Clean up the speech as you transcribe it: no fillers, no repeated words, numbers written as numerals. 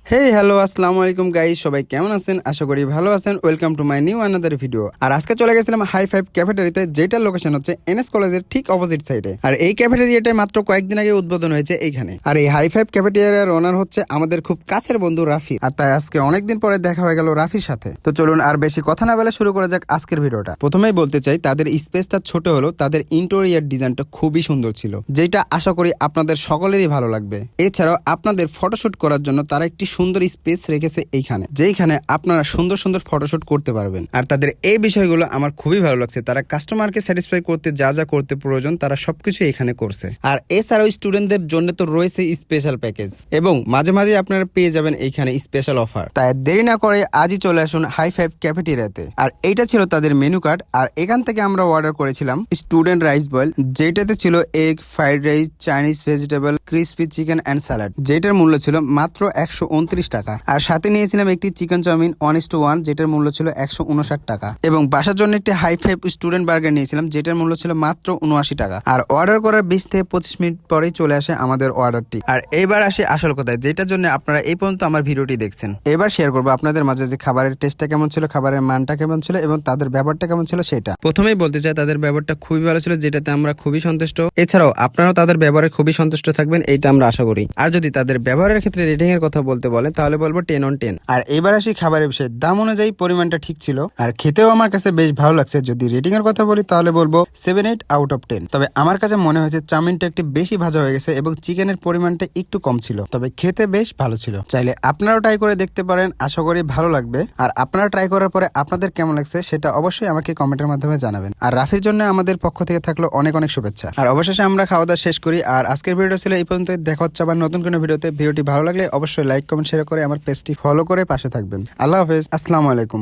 Hey hello আসসালামু আলাইকুম guys, সবাই কেমন আছেন? আশা করি ভালো আছেন। Welcome to my new another video. আর আজকে চলে গেছিলাম হাই ফাইভ ক্যাফেটেরিয়াতে, যেটার লোকেশন হচ্ছে এনএস কলেজের ঠিক অপোজিট সাইডে। আর এই ক্যাফেটেরিয়াটা মাত্র কয়েকদিন আগে উদ্বোধন হয়েছে এইখানে। আর এই হাই ফাইভ ক্যাফেটেরিয়ার ওনার হচ্ছে আমাদের খুব কাছের বন্ধু রাফি। আর তাই আজকে অনেকদিন পরে দেখা হয়ে গেল রাফির সাথে। তো চলুন আর বেশি কথা না বলে শুরু করা যাক আজকের ভিডিওটা। প্রথমেই বলতে চাই, তাদের স্পেসটা ছোট হলো, তাদের ইন্টেরিয়র ডিজাইনটা খুবই সুন্দর ছিল, যেটা আশা করি আপনাদের সকলেরই ভালো লাগবে। এছাড়াও আপনাদের ফটোশুট করার জন্য তারা একটি সুন্দর স্পেস রেখেছে এইখানে, যেইখানে আপনারা সুন্দর সুন্দর ফটোশুট করতে পারবেন। আর তাদের এই বিষয়গুলো আমার খুবই ভালো লাগছে। তারা কাস্টমারকে স্যাটিসফাই করতে যা যা করতে প্রয়োজন তারা সবকিছু এখানে করছে। আর এছাড়াও স্টুডেন্টদের জন্য তো রয়েছে স্পেশাল প্যাকেজ, এবং মাঝে মাঝে আপনারা পেয়ে যাবেন এইখানে স্পেশাল অফার। তাই দেরি না করে আজই চলে আসুন হাই ফাইভ ক্যাফেটেরিয়াতে। আর এইটা ছিল তাদের মেনু কার্ড। আর এখান থেকে আমরা অর্ডার করেছিলাম স্টুডেন্ট রাইস বয়েল, যেটাতে ছিল egg, fried rice, Chinese vegetable, crispy chicken and salad, যেটার মূল্য ছিল মাত্র 129 টাকা। আর সাথে নিয়েছিলাম একটি চিকেন চাউমিন 1:1, যেটার মূল্য ছিল 159 টাকা। এবং বাসার জন্য একটি হাই ফাইভ স্টুডেন্ট বার্গার নিয়েছিলাম, যেটার মূল্য ছিল মাত্র 79 টাকা। আর অর্ডার করার 20 থেকে 25 মিনিট পরেই চলে আসে আমাদের অর্ডারটি। আর এবার আসে আসল কথায়, যেটার জন্য আপনারা এই পর্যন্ত আমার ভিডিওটি দেখছেন। এবার শেয়ার করবো আপনাদের মাঝে যে খাবারের টেস্টটা কেমন ছিল, খাবারের মানটা কেমন ছিল, এবং তাদের ব্যবহারটা কেমন ছিল সেটা। প্রথমেই বলতে চাই, তাদের ব্যবহারটা খুবই ভালো ছিল, যেটাতে আমরা খুবই সন্তুষ্ট। এছাড়াও আপনারাও তাদের ব্যবহারে খুবই সন্তুষ্ট থাকবেন, এইটা আমরা আশা করি। আর যদি তাদের ব্যবহারের ক্ষেত্রে রেটিং এর কথা বলতে বলে, তাহলে বলবো 10/10। আর এবার আসি খাবারের বিষয়ে। দাম অনুযায়ী পরিমাণটা ঠিক ছিল, আর খেতেও আমার কাছে বেশ ভালো লাগছে। যদি রেটিং এর কথা বলি তাহলে বলবো 7/8 তবে আমার কাছে মনে হয়েছে চাউমিনটা একটু বেশি ভাজা হয়ে গেছে এবং চিকেনের পরিমাণটা একটু কম ছিল, তবে খেতে বেশ ভালো ছিল। চাইলে আপনারাও ট্রাই করে দেখতে পারেন, আশা করি ভালো লাগবে। আর আপনারা ট্রাই করার পরে আপনাদের কেমন লাগছে সেটা অবশ্যই আমাকে কমেন্টের মাধ্যমে জানাবেন। আর রাফির জন্য আমাদের পক্ষ থেকে থাকলো অনেক অনেক শুভেচ্ছা। আর অবশেষে আমরা খাওয়া দাওয়া শেষ করি। আর আজকের ভিডিও ছিল এই পর্যন্ত। দেখা হচ্ছে আবার নতুন কোনো ভিডিওতে। ভিডিওটি ভালো লাগলে অবশ্যই লাইক কমেন্ট শেয়ার করে আমার পেজটি ফলো করে পাশে থাকবেন। আল্লাহ হাফেজ, আসসালামু আলাইকুম।